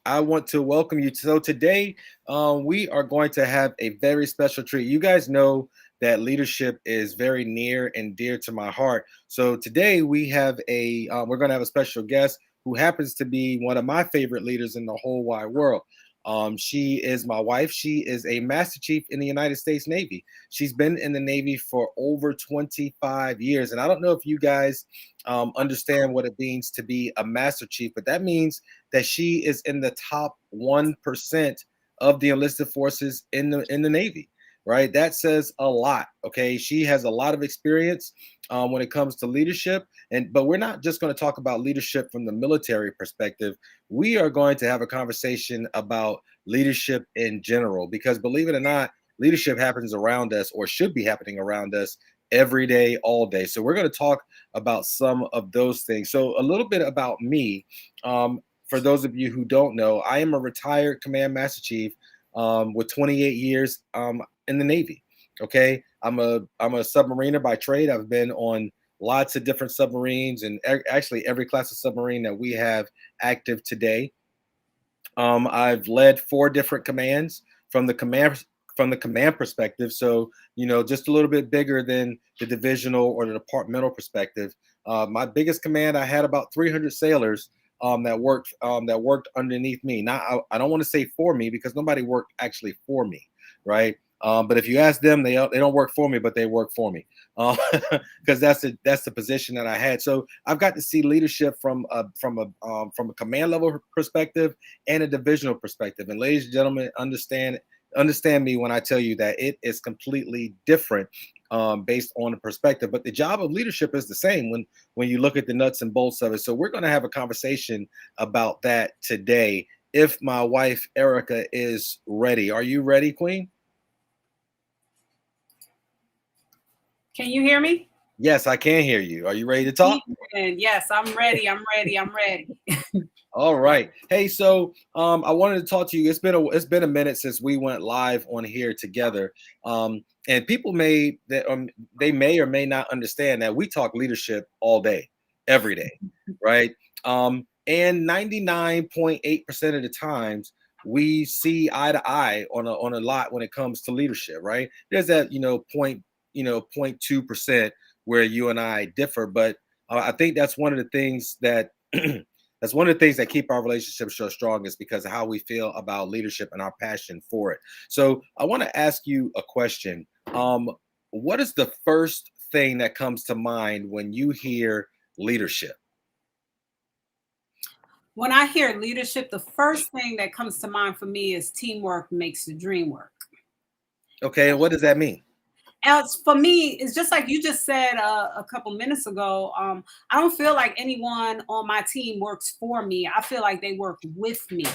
I want to welcome you. So today, we are going to have a very special treat. You guys know that leadership is very near and dear to my heart. So today we're going to have a special guest who happens to be one of my favorite leaders in the whole wide world. She is my wife. She is a Master Chief in the United States Navy. She's been in the Navy for over 25 years. And I don't know if you guys understand what it means to be a Master Chief, but that means that she is in the top 1% of the enlisted forces in the Navy, right? That says a lot. Okay, she has a lot of experience when it comes to leadership, but we're not just going to talk about leadership from the military perspective. We are going to have a conversation about leadership in general, because believe it or not, leadership happens around us, or should be happening around us every day, all day. So we're going to talk about some of those things. So a little bit about me. For those of you who don't know, I am a retired Command Master Chief with 28 years in the Navy. Okay, I'm a submariner by trade. I've been on lots of different submarines, and actually every class of submarine that we have active today. I've led four different commands from the command perspective. So just a little bit bigger than the divisional or the departmental perspective. My biggest command, I had about 300 sailors that worked underneath me. Now I don't want to say for me, because nobody worked actually for me, right? But if you ask them, they don't work for me, but they work for me, because that's the position that I had. So I've got to see leadership from a command level perspective and a divisional perspective. And ladies and gentlemen, understand me when I tell you that it is completely different based on the perspective. But the job of leadership is the same when you look at the nuts and bolts of it. So we're going to have a conversation about that today. If my wife Erica is ready, are you ready, Queen? Can you hear me? Yes, I can hear you. Are you ready to talk? Yes, I'm ready. I'm ready. I'm ready. All right. Hey, so I wanted to talk to you. It's been a minute since we went live on here together, and people they may or may not understand that we talk leadership all day, every day, right? And 99.8% of the times we see eye to eye on a lot when it comes to leadership, right? There's that point 0.2% where you and I differ, but I think that's one of the things that that's one of the things that keep our relationship so strong, is because of how we feel about leadership and our passion for it. So I want to ask you a question. What is the first thing that comes to mind when you hear leadership? When I hear leadership, the first thing that comes to mind for me is teamwork makes the dream work. Okay, and what does that mean? Else, for me, it's just like you just said a couple minutes ago. I don't feel like anyone on my team works for me. I feel like they work with me.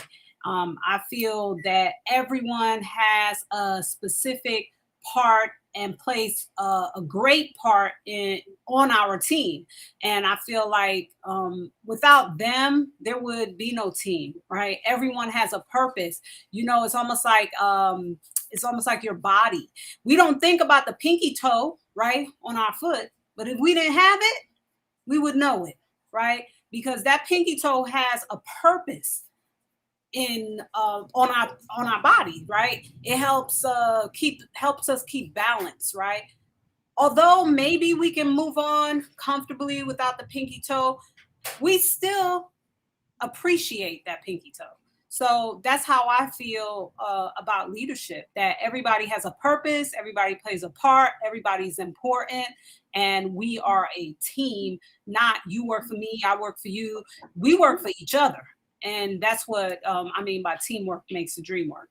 I feel that everyone has a specific part and plays a great part in on our team. And I feel like without them, there would be no team, right? Everyone has a purpose. It's almost like your body. We don't think about the pinky toe, right, on our foot, but if we didn't have it, we would know it, right? Because that pinky toe has a purpose in on our body, right? It helps us keep balance, right? Although maybe we can move on comfortably without the pinky toe, we still appreciate that pinky toe. So that's how I feel about leadership, that everybody has a purpose, everybody plays a part, everybody's important, and we are a team, not you work for me, I work for you. We work for each other. And that's what I mean by teamwork makes the dream work.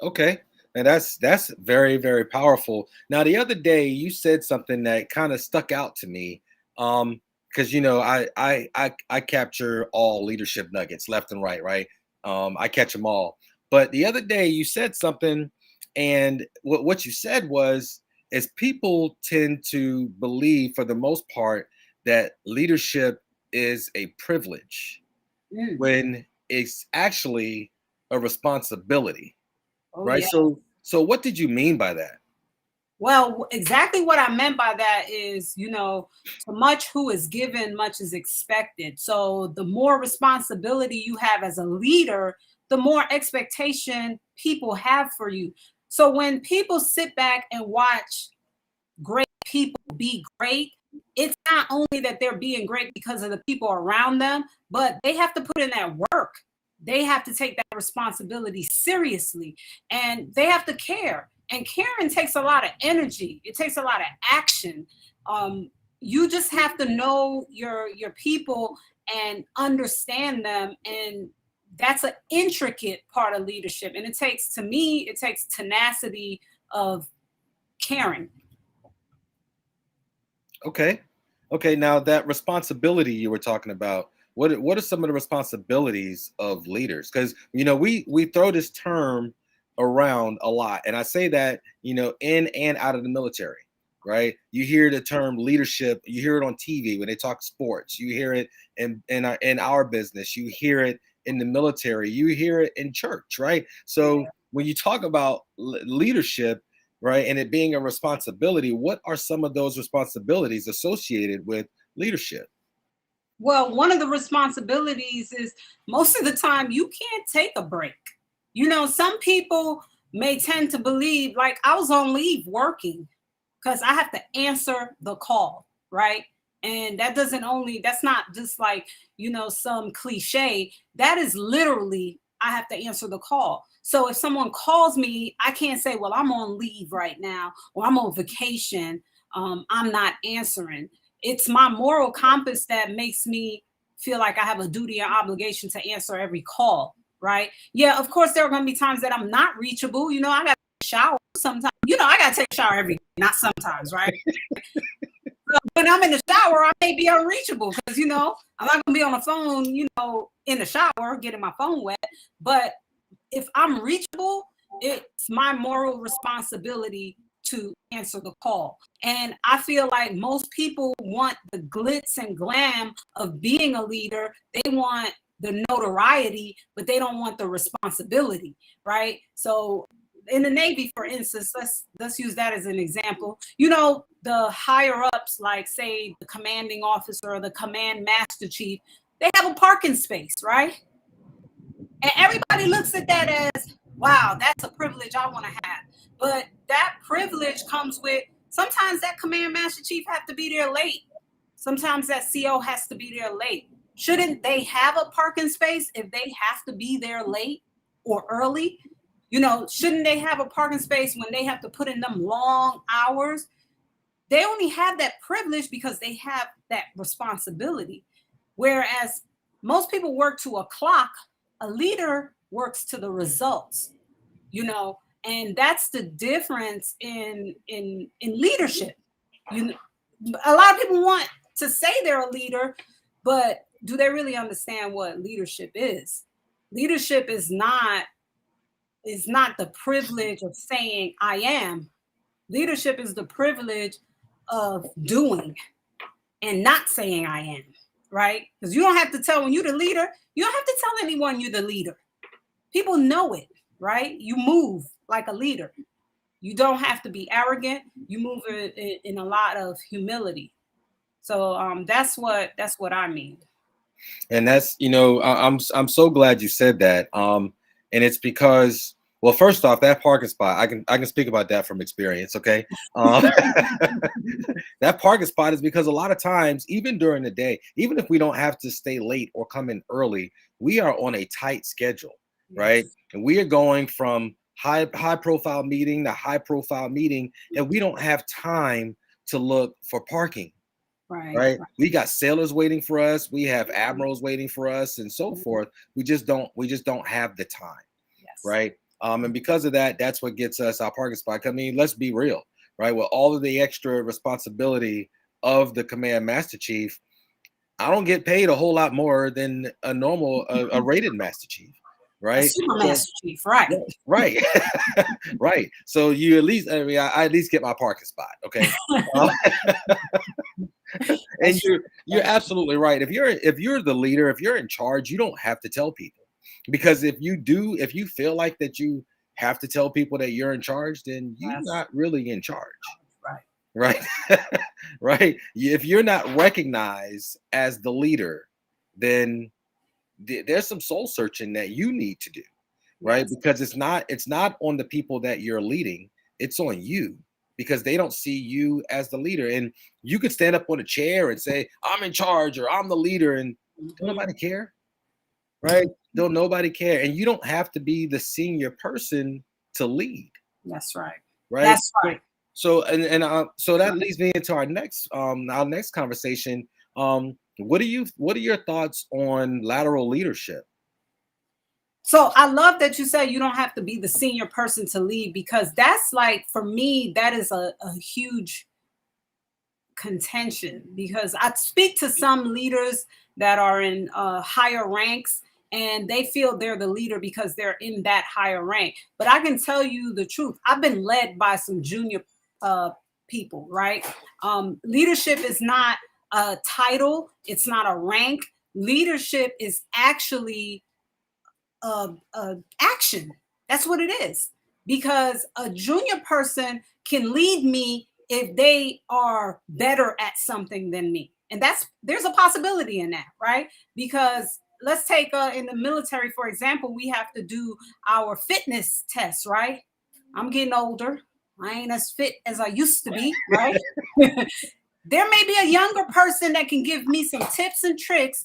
Okay. And that's very, very powerful. Now, the other day you said something that kind of stuck out to me. Because I capture all leadership nuggets left and right, right? I catch them all. But the other day you said something, and what you said was, is people tend to believe, for the most part, that leadership is a privilege Mm. when it's actually a responsibility, Oh right? yeah. So what did you mean by that? Well, exactly what I meant by that is, to much who is given, much is expected. So the more responsibility you have as a leader, the more expectation people have for you. So when people sit back and watch great people be great, it's not only that they're being great because of the people around them, but they have to put in that work. They have to take that responsibility seriously, and they have to care. And caring takes a lot of energy. It takes a lot of action. You just have to know your people and understand them, and that's an intricate part of leadership. And to me, it takes tenacity of caring. Okay. Okay. Now that responsibility you were talking about, what are some of the responsibilities of leaders? Because we throw this term around a lot, and I say that in and out of the military, right? You hear the term leadership, you hear it on TV when they talk sports, you hear it in our business, you hear it in the military, you hear it in church, right? So when you talk about leadership, right, and it being a responsibility, what are some of those responsibilities associated with leadership? Well, one of the responsibilities is most of the time you can't take a break. Some people may tend to believe, like, I was on leave working because I have to answer the call, right? And that's not just like, some cliche. That is literally, I have to answer the call. So if someone calls me, I can't say, well, I'm on leave right now, or I'm on vacation. I'm not answering. It's my moral compass that makes me feel like I have a duty and obligation to answer every call, right? Yeah, of course, there are going to be times that I'm not reachable. I got to shower sometimes. I got to take a shower every day, not sometimes, right? When I'm in the shower, I may be unreachable because, I'm not going to be on the phone, in the shower, getting my phone wet. But if I'm reachable, it's my moral responsibility to answer the call. And I feel like most people want the glitz and glam of being a leader. They want the notoriety, but they don't want the responsibility, right? So in the Navy, for instance, let's use that as an example. The higher ups, like say the commanding officer or the command master chief, they have a parking space, right? And everybody looks at that as, wow, that's a privilege I want to have. But that privilege comes with, sometimes that command master chief have to be there late. Sometimes that CO has to be there late. Shouldn't they have a parking space if they have to be there late or early? Shouldn't they have a parking space when they have to put in them long hours? They only have that privilege because they have that responsibility. Whereas most people work to a clock, a leader works to the results, and that's the difference in leadership. A lot of people want to say they're a leader, but do they really understand what leadership is? Leadership is not the privilege of saying I am. Leadership is the privilege of doing and not saying I am, right? Because you don't have to tell, when you're the leader, you don't have to tell anyone you're the leader. People know it, right? You move like a leader. You don't have to be arrogant. You move in a lot of humility. So that's what I mean. And that's, I'm so glad you said that. And it's because, well, first off, that parking spot, I can speak about that from experience. Okay. That parking spot is because a lot of times, even during the day, even if we don't have to stay late or come in early, we are on a tight schedule, right? Yes. And we are going from high profile meeting to high profile meeting, and we don't have time to look for parking. Right. We got sailors waiting for us. We have admirals waiting for us, and so forth. We just don't have the time. Yes. Right. And because of that, that's what gets us our parking spot. I mean, let's be real, right? With all of the extra responsibility of the command master chief, I don't get paid a whole lot more than a normal, a rated master chief, right? Super master chief, right? Right. Right. So you at least, I at least get my parking spot. Okay. And you're absolutely right. If you're the leader, if you're in charge, you don't have to tell people, because if you feel like that you have to tell people that you're in charge, then you're That's not really in charge, right. right? Right? If you're not recognized as the leader, then there's some soul searching that you need to do, right? Yes. Because it's not on the people that you're leading, it's on you, because they don't see you as the leader. And you could stand up on a chair and say, I'm in charge, or I'm the leader, and don't Mhm. nobody care, right? Don't nobody care. And you don't have to be the senior person to lead, That's right. right? That's So right. so that leads me into our next conversation. What are your thoughts on lateral leadership? So I love that you say you don't have to be the senior person to lead, because that's like, for me, that is a huge contention, because I speak to some leaders that are in higher ranks, and they feel they're the leader because they're in that higher rank. But I can tell you the truth. I've been led by some junior uh, people, right? Leadership is not a title, it's not a rank. Leadership is actually action. That's what it is. Because a junior person can lead me if they are better at something than me, and there's a possibility in that, right? Because let's take in the military, for example, we have to do our fitness tests, right? I'm getting older. I ain't as fit as I used to be, right? There may be a younger person that can give me some tips and tricks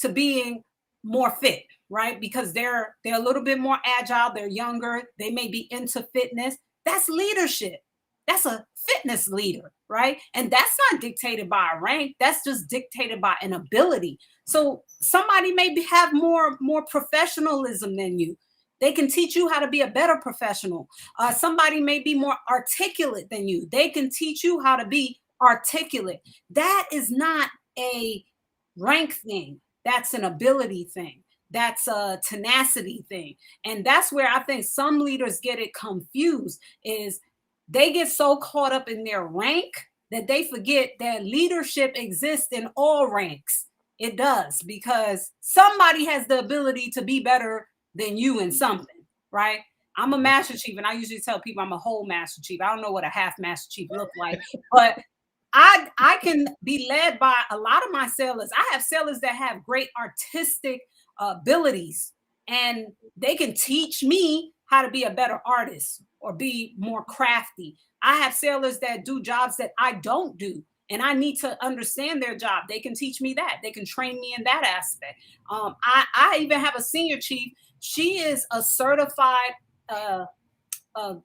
to being more fit, right? Because they're a little bit more agile, they're younger, they may be into fitness. That's leadership. That's a fitness leader, right? And that's not dictated by a rank, that's just dictated by an ability. So somebody may have more professionalism than you. They can teach you how to be a better professional. Somebody may be more articulate than you. They can teach you how to be articulate. That is not a rank thing. That's an ability thing. That's a tenacity thing. And that's where I think some leaders get it confused, is they get so caught up in their rank that they forget that leadership exists in all ranks. It does, because somebody has the ability to be better than you in something, right? I'm a master chief, and I usually tell people I'm a whole master chief. I don't know what a half master chief look like, but I can be led by a lot of my sailors. I have sailors that have great artistic abilities, and they can teach me how to be a better artist or be more crafty. I have sailors that do jobs that I don't do, and I need to understand their job. They can teach me that. They can train me in that aspect. I even have a senior chief. She is a certified uh, uh,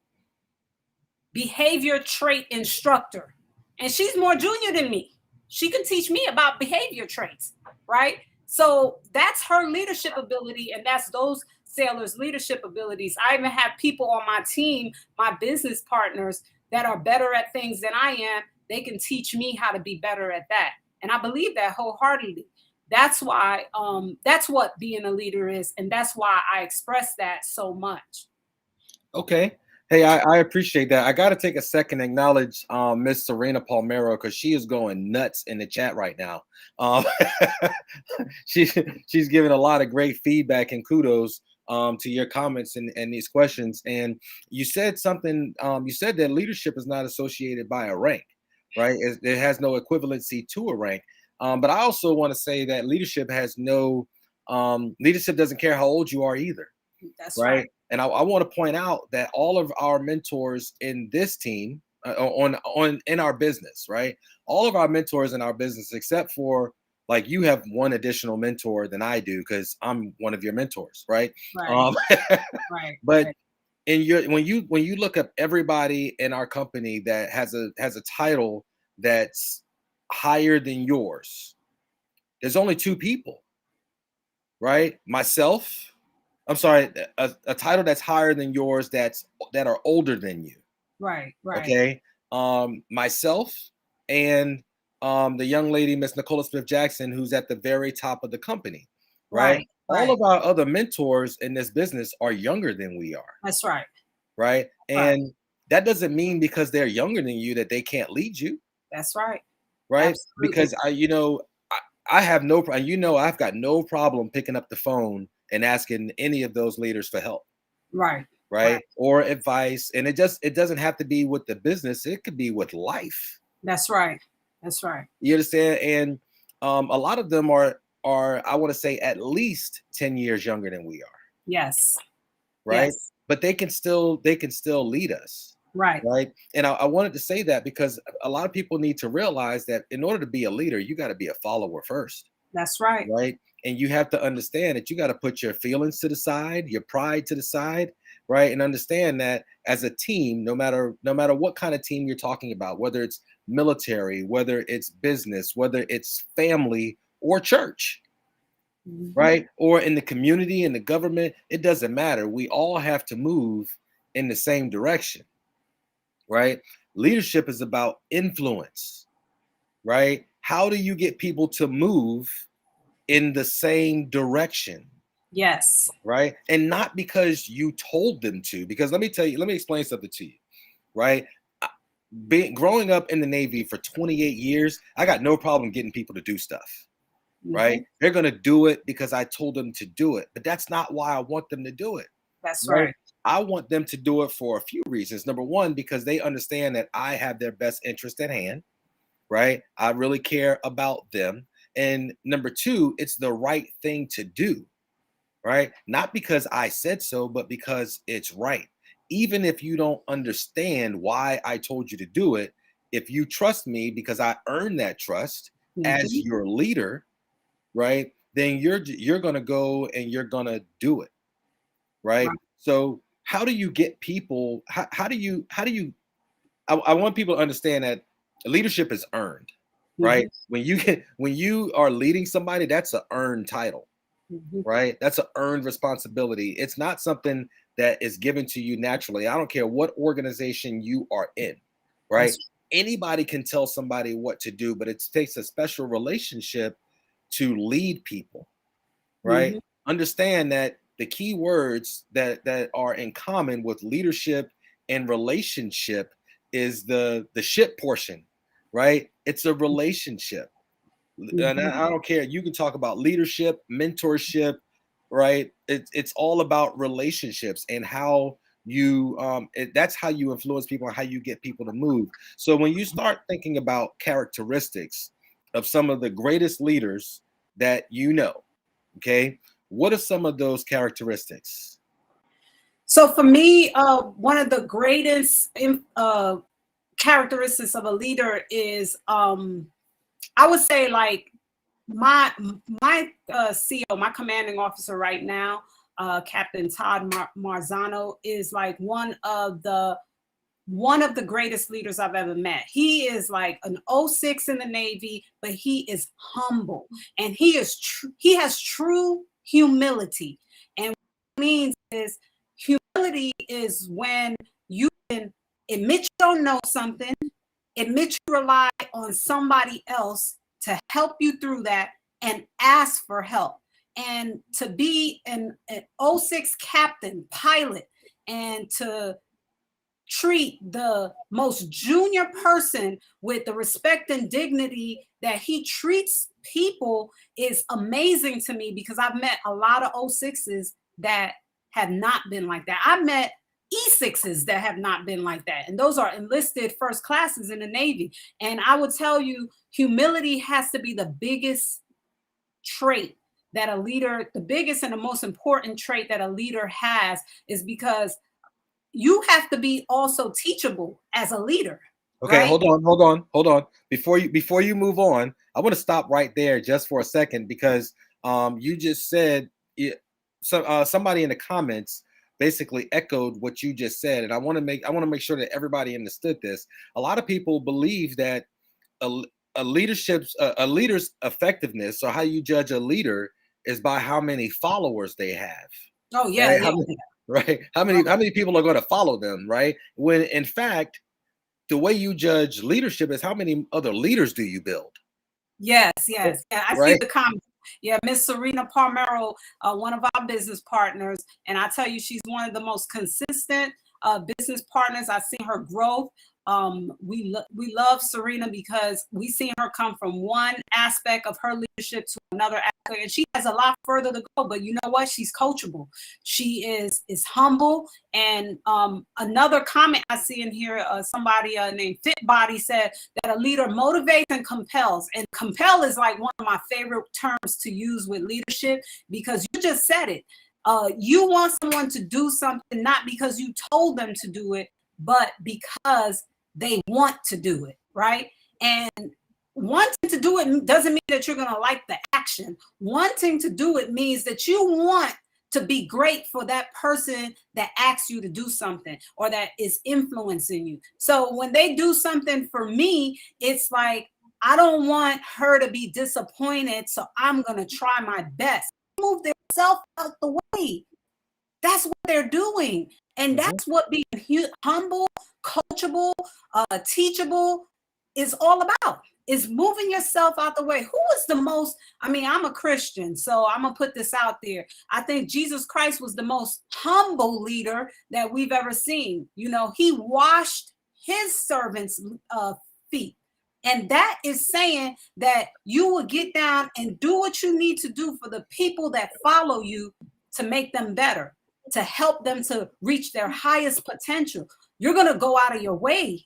behavior trait instructor, and she's more junior than me. She can teach me about behavior traits, right? So that's her leadership ability, and that's those sailors' leadership abilities. I even have people on my team, my business partners, that are better at things than I am. They can teach me how to be better at that, and I believe that wholeheartedly. That's why that's what being a leader is, and that's why I express that so much. Okay. Hey, I appreciate that. I got to take a second to acknowledge Miss Serena Palmero, because she is going nuts in the chat right now. Um, she she's giving a lot of great feedback and kudos to your comments and these questions. And you said something. You said that leadership is not associated by a rank, right? It has no equivalency to a rank. But I also want to say that leadership doesn't care how old you are either, That's right. right? And I want to point out that all of our mentors in this team, on in our business, right? All of our mentors in our business, except for, like, you have one additional mentor than I do because I'm one of your mentors, right? Right. Um, Right. but Right. in your when you look up everybody in our company that has a title that's higher than yours, there's only two people, right? Myself, I'm sorry, a title that's higher than yours, that are older than you. Right. Right. Okay. Myself and the young lady, Miss Nicola Smith Jackson, who's at the very top of the company, right? Right. All Right. of our other mentors in this business are younger than we are, That's right. right? Right. And that doesn't mean because they're younger than you that they can't lead you, That's right. right? Absolutely. Because I have no, I've got no problem picking up the phone and asking any of those leaders for help. Right. right? Or advice. And it doesn't have to be with the business. It could be with life. That's right. That's right. You understand? And a lot of them are I want to say at least 10 years younger than we are. Yes. Right. Yes. But they can still lead us. Right. Right. And I wanted to say that because a lot of people need to realize that in order to be a leader, you got to be a follower first. That's right. Right. And you have to understand that you got to put your feelings to the side, your pride to the side, right? And understand that as a team, no matter what kind of team you're talking about, whether it's military, whether it's business, whether it's family or church, right? Or in the community, in the government, it doesn't matter. We all have to move in the same direction, right? Leadership is about influence, right? How do you get people to move in the same direction? Yes. Right. And not because you told them to, because let me explain something to you, right? Growing up in the Navy for 28 years, I got no problem getting people to do stuff, right? They're going to do it because I told them to do it, but that's not why I want them to do it. That's right. I want them to do it for a few reasons. Number one, because they understand that I have their best interest at hand, right? I really care about them. And number two, it's the right thing to do, right? Not because I said so, but because it's right. Even if you don't understand why I told you to do it, if you trust me because I earned that trust as your leader, right? Then you're gonna go and you're gonna do it, right? So how do you get people? How do you? I want people to understand that leadership is earned, right? When you are leading somebody, that's an earned title. Right? That's an earned responsibility. It's not something that is given to you naturally. I don't care what organization you are in, right? Anybody can tell somebody what to do, but it takes a special relationship to lead people, right? Understand that the key words that are in common with leadership and relationship is the ship portion, right? It's a relationship. And I don't care. You can talk about leadership, mentorship, right? It's all about relationships and how you that's how you influence people and how you get people to move. So when you start thinking about characteristics of some of the greatest leaders that you know, okay, what are some of those characteristics? So for me, one of the greatest characteristics of a leader is I would say like my CO, my commanding officer right now, Captain Todd Marzano, is like one of the greatest leaders I've ever met. He is like an 06 in the Navy, but he is humble and he has true humility. And what it means is humility is when you can admit you don't know something, admit you rely on somebody else to help you through that and ask for help. And to be an 06 captain, pilot, and to treat the most junior person with the respect and dignity that he treats people is amazing to me, because I've met a lot of 06s that have not been like that. I've met E6s that have not been like that. And those are enlisted first classes in the Navy. And I would tell you, humility has to be the biggest trait that a leader, the biggest and the most important trait that a leader has, is because you have to be also teachable as a leader. Okay, right? hold on. Before you move on, I want to stop right there just for a second, because you just said somebody in the comments basically echoed what you just said, and I want to make sure that everybody understood this. A lot of people believe that a leader's effectiveness, or how you judge a leader, is by how many followers they have. Oh yeah, Right? yeah. How many people are going to follow them, right? When in fact, the way you judge leadership is how many other leaders do you build? Yes. Yeah, I see Right? the comments. Yeah, Miss Serena Palmero, one of our business partners, and I tell you, she's one of the most consistent business partners. I've seen her growth We love Serena because we seen her come from one aspect of her leadership to another aspect, and she has a lot further to go. But you know what? She's coachable. She is humble. And another comment I see in here, somebody named Fitbody said that a leader motivates and compels. And compel is like one of my favorite terms to use with leadership, because you just said it. You want someone to do something not because you told them to do it, but because they want to do it, right? And wanting to do it doesn't mean that you're going to like the action. Wanting to do it means that you want to be great for that person that asks you to do something or that is influencing you. So when they do something for me, it's like, I don't want her to be disappointed, so I'm going to try my best. Move themselves out the way. That's what they're doing. And that's what being humble, coachable, teachable is all about, is moving yourself out the way. Who is the most, I mean, I'm a Christian, so I'm going to put this out there. I think Jesus Christ was the most humble leader that we've ever seen. You know, he washed his servants' feet. And that is saying that you will get down and do what you need to do for the people that follow you to make them better, to help them to reach their highest potential. You're going to go out of your way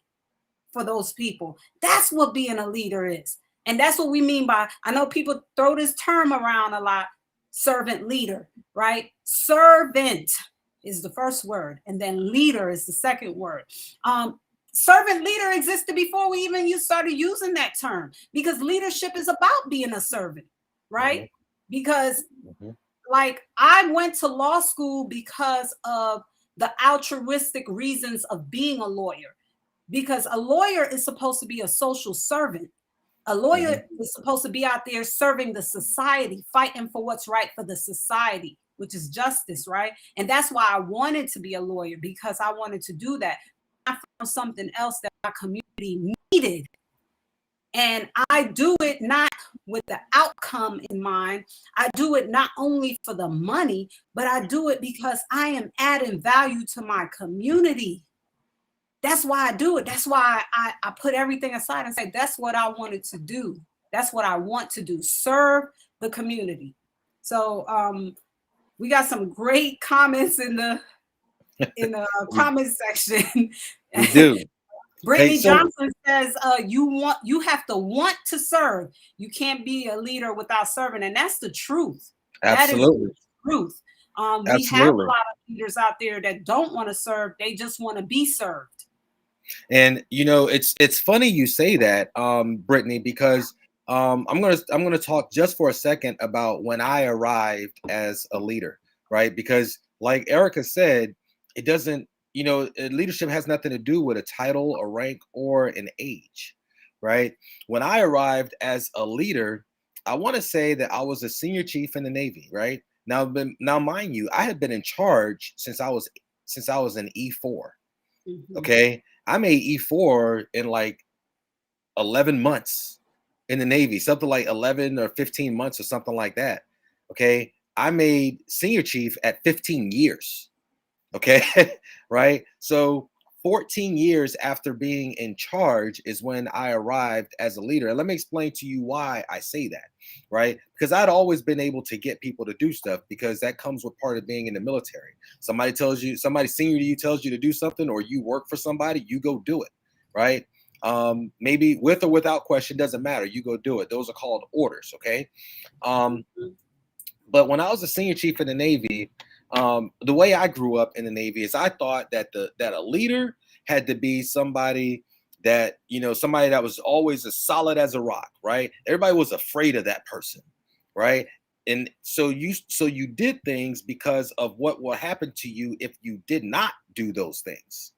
for those people. That's what being a leader is. And that's what we mean by, I know people throw this term around a lot, servant leader, right? Servant is the first word, and then leader is the second word. Servant leader existed before we even started using that term, because leadership is about being a servant, right? Because like, I went to law school because of the altruistic reasons of being a lawyer, because a lawyer is supposed to be a social servant. A lawyer is supposed to be out there serving the society, fighting for what's right for the society, which is justice, right? And that's why I wanted to be a lawyer, because I wanted to do that. I found something else that my community needed. And I do it not with the outcome in mind. I do it not only for the money, but I do it because I am adding value to my community. That's why I do it. That's why I put everything aside and say, that's what I wanted to do. That's what I want to do, serve the community. So we got some great comments in the comment section. We do. Brittany Johnson says, you have to want to serve. You can't be a leader without serving. And that's the truth. Absolutely. That is the truth. We have a lot of leaders out there that don't want to serve. They just want to be served. And you know, it's funny you say that, Brittany, because I'm gonna talk just for a second about when I arrived as a leader, right? Because like Erica said, it doesn't, you know, leadership has nothing to do with a title, a rank, or an age, right? When I arrived as a leader, I want to say that I was a senior chief in the Navy, right? Now, mind you, I had been in charge since I was an E4. Okay, I made E4 in like 11 months in the Navy, something like 11 or 15 months or something like that. Okay, I made senior chief at 15 years. Okay, right? So 14 years after being in charge is when I arrived as a leader. And let me explain to you why I say that, right? Because I'd always been able to get people to do stuff, because that comes with part of being in the military. Somebody senior to you tells you to do something, or you work for somebody, you go do it, right? Maybe with or without question, doesn't matter. You go do it. Those are called orders, okay? But when I was a senior chief in the Navy, the way I grew up in the Navy is I thought that that a leader had to be somebody that, you know, somebody that was always as solid as a rock, right? Everybody was afraid of that person, right? And so you did things because of what will happen to you if you did not do those things,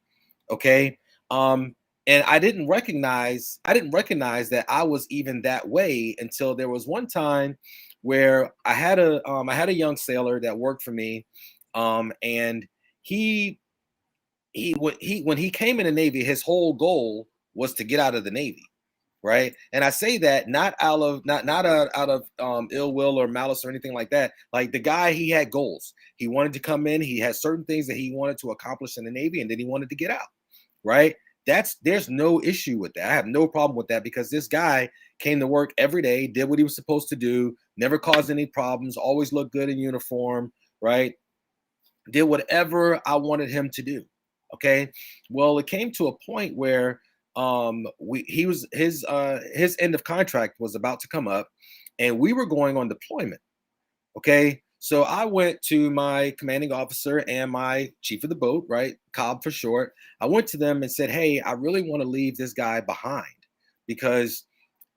okay? And I didn't recognize that I was even that way until there was one time where I had a young sailor that worked for me, and when he came in the Navy, his whole goal was to get out of the Navy, right? And I say that not out of ill will or malice or anything like that. Like, the guy, he had goals. He wanted to come in. He had certain things that he wanted to accomplish in the Navy, and then he wanted to get out, right? there's no issue with that. I have no problem with that because this guy came to work every day, did what he was supposed to do, never caused any problems, always looked good in uniform, right? Did whatever I wanted him to do. Okay. Well, it came to a point where he was his end of contract was about to come up and we were going on deployment. Okay. So I went to my commanding officer and my chief of the boat, right? Cobb for short. I went to them and said, hey, I really want to leave this guy behind because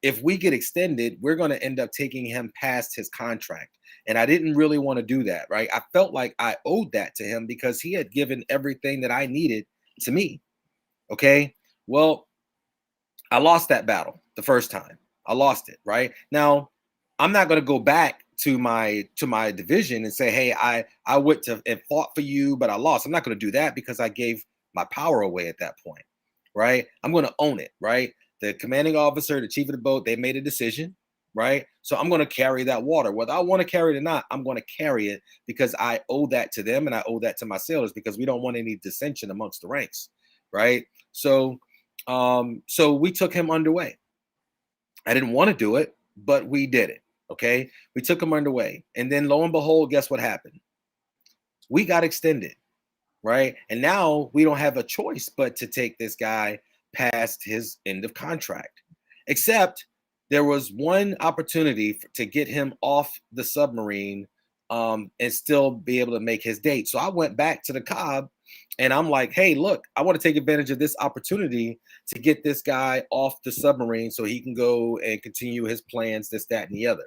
if we get extended, we're going to end up taking him past his contract. And I didn't really want to do that, right? I felt like I owed that to him because he had given everything that I needed to me. Okay. Well, I lost that battle the first time. I lost it, right? Now, I'm not going to go back to my division and say, "Hey, I went to and fought for you, but I lost." I'm not going to do that because I gave my power away at that point, right? I'm going to own it, right? The commanding officer, the chief of the boat, they made a decision, right? So I'm going to carry that water. Whether I want to carry it or not, I'm going to carry it because I owe that to them and I owe that to my sailors because we don't want any dissension amongst the ranks, right? So we took him underway. I didn't want to do it, but we did it. Okay. We took him underway. And then lo and behold, guess what happened? We got extended. Right. And now we don't have a choice but to take this guy past his end of contract. Except there was one opportunity to get him off the submarine and still be able to make his date. So I went back to the Cobb and I'm like, hey, look, I want to take advantage of this opportunity to get this guy off the submarine so he can go and continue his plans, this, that, and the other.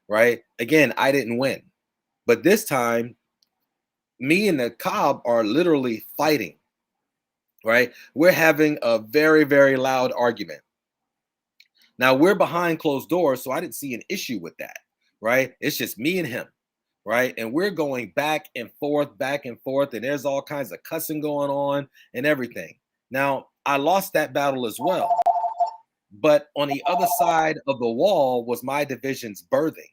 Right. Again, I didn't win. But this time, me and the Cobb are literally fighting. Right. We're having a very, very loud argument. Now we're behind closed doors, so I didn't see an issue with that. Right. It's just me and him. Right. And we're going back and forth, and there's all kinds of cussing going on and everything. Now, I lost that battle as well. But on the other side of the wall was my division's berthing,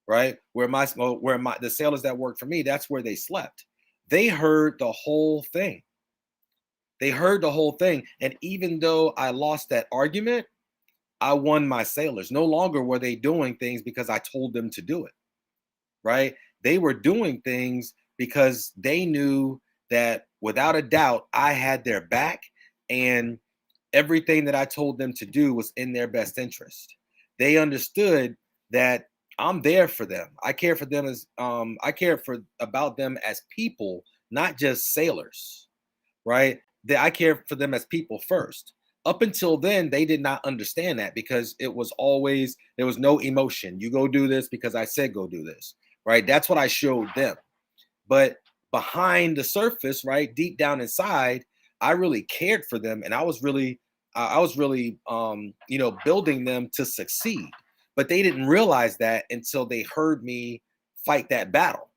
right? Where the sailors that worked for me, that's where they slept. They heard the whole thing. They heard the whole thing. And even though I lost that argument, I won my sailors. No longer were they doing things because I told them to do it. Right? They were doing things because they knew that without a doubt, I had their back and everything that I told them to do was in their best interest. They understood that I'm there for them. I care for them as about them as people, not just sailors, right? I care for them as people first. Up until then, they did not understand that because it was always there was no emotion. You go do this because I said go do this, right? That's what I showed them. But behind the surface, right, deep down inside, I really cared for them, and I was really building them to succeed. But they didn't realize that until they heard me fight that battle,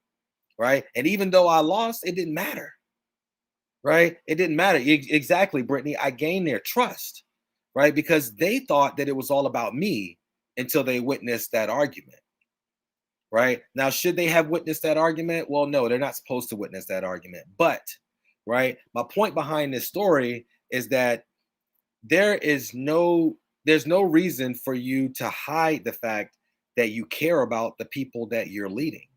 right? And even though I lost, it didn't matter, right? It didn't matter. Exactly, Brittany. I gained their trust, right? Because they thought that it was all about me until they witnessed that argument. Right now, should they have witnessed that argument? Well, no, they're not supposed to witness that argument. But, right, my point behind this story is that there's no reason for you to hide the fact that you care about the people that you're leading.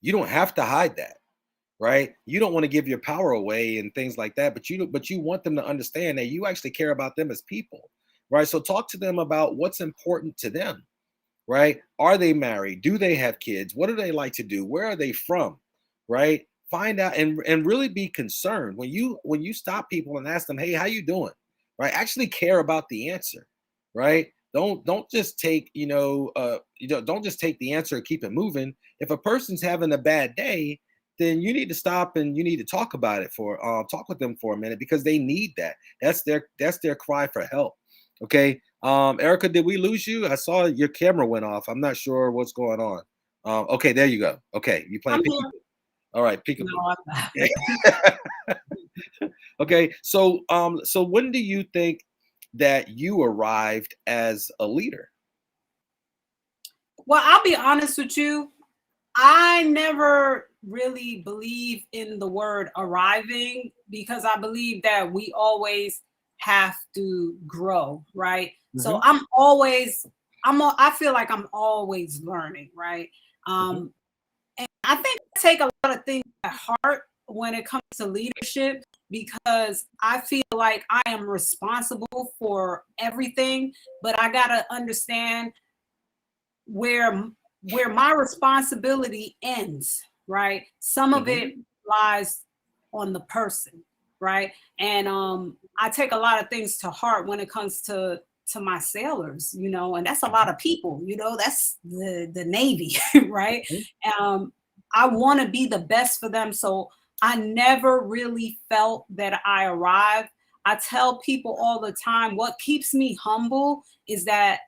You don't have to hide that, right? You don't want to give your power away and things like that, but you want them to understand that you actually care about them as people, right? So talk to them about what's important to them. Right? Are they married? Do they have kids? What do they like to do? Where are they from? Right? Find out and really be concerned when you stop people and ask them, "Hey, how you doing?" Right? Actually care about the answer. Right? Don't just take, don't just take the answer and keep it moving. If a person's having a bad day, then you need to stop and you need to talk about it talk with them for a minute because they need that. That's their cry for help. Okay. Erica, did we lose you? I saw your camera went off. I'm not sure what's going on. Okay, there you go. Okay, you playing peekaboo. All right, peekaboo. No, okay, so when do you think that you arrived as a leader? Well, I'll be honest with you. I never really believe in the word arriving because I believe that we always have to grow, right? So I feel like I'm always learning, right? And I think I take a lot of things at heart when it comes to leadership, because I feel like I am responsible for everything, but I got to understand where my responsibility ends, right? Some of it lies on the person, right? And I take a lot of things to heart when it comes to my sailors, and that's a lot of people, that's the Navy, right? I want to be the best for them, so I never really felt that I arrived. I tell people all the time, what keeps me humble is that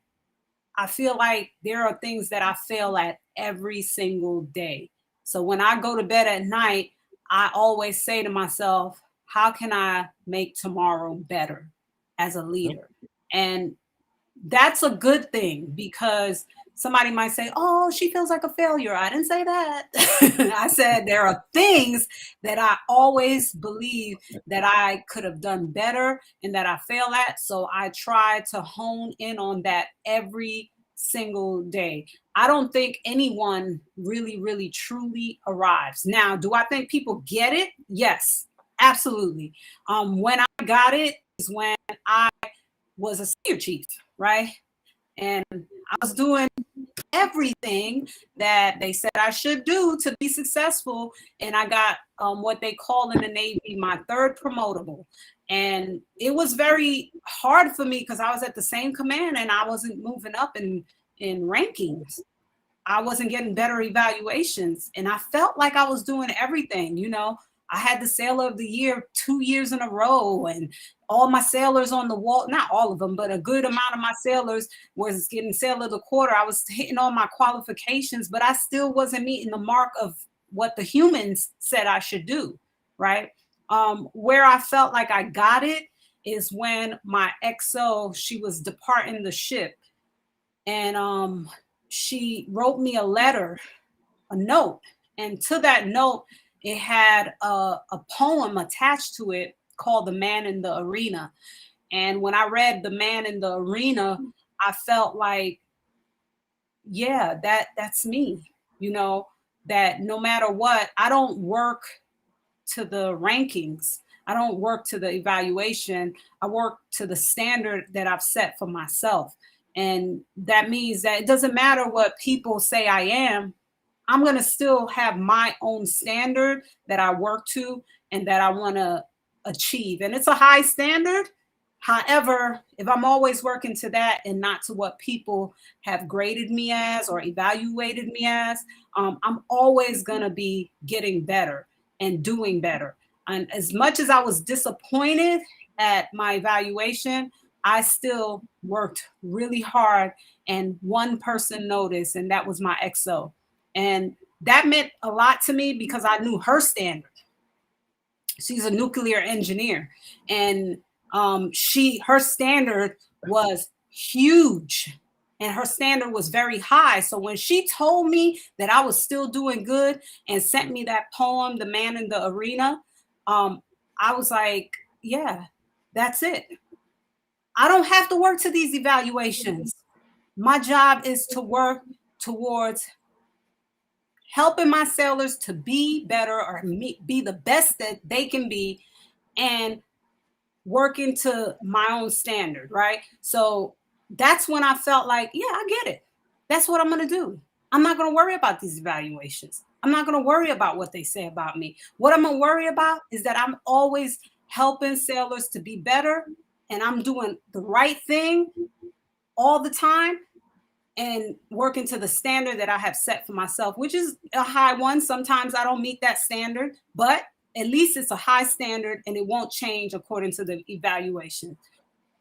I feel like there are things that I fail at every single day. So when I go to bed at night, I always say to myself, how can I make tomorrow better as a leader? And that's a good thing, because somebody might say, oh, she feels like a failure. I didn't say that. I said there are things that I always believe that I could have done better and that I fail at. So I try to hone in on that every single day. I don't think anyone really, really, truly arrives. Now, do I think people get it? Yes, absolutely. When I got it is when I was a senior chief, right? And I was doing everything that they said I should do to be successful. And I got what they call in the Navy my third promotable. And it was very hard for me because I was at the same command and I wasn't moving up in rankings. I wasn't getting better evaluations. And I felt like I was doing everything, I had the Sailor of the Year 2 years in a row, and all my sailors on the wall, not all of them, but a good amount of my sailors was getting Sailor of the Quarter. I was hitting all my qualifications, but I still wasn't meeting the mark of what the humans said I should do, right? Where I felt like I got it is when my XO, she was departing the ship, and she wrote me a letter, a note, and to that note, it had a poem attached to it called The Man in the Arena. And when I read The Man in the Arena, I felt like, yeah, that's me, that no matter what, I don't work to the rankings. I don't work to the evaluation. I work to the standard that I've set for myself. And that means that it doesn't matter what people say I am, I'm going to still have my own standard that I work to and that I want to achieve. And it's a high standard. However, if I'm always working to that and not to what people have graded me as or evaluated me as, I'm always going to be getting better and doing better. And as much as I was disappointed at my evaluation, I still worked really hard, and one person noticed, and that was my XO. And that meant a lot to me because I knew her standard. She's a nuclear engineer, and her standard was huge, and her standard was very high. So when she told me that I was still doing good and sent me that poem, The Man in the Arena, I was like, yeah, that's it. I don't have to work to these evaluations. My job is to work towards helping my sailors to be better or be the best that they can be, and working to my own standard, right? So that's when I felt like, yeah, I get it. That's what I'm going to do. I'm not going to worry about these evaluations. I'm not going to worry about what they say about me. What I'm going to worry about is that I'm always helping sailors to be better, and I'm doing the right thing all the time, and working to the standard that I have set for myself, which is a high one. Sometimes I don't meet that standard, but at least it's a high standard and it won't change according to the evaluation.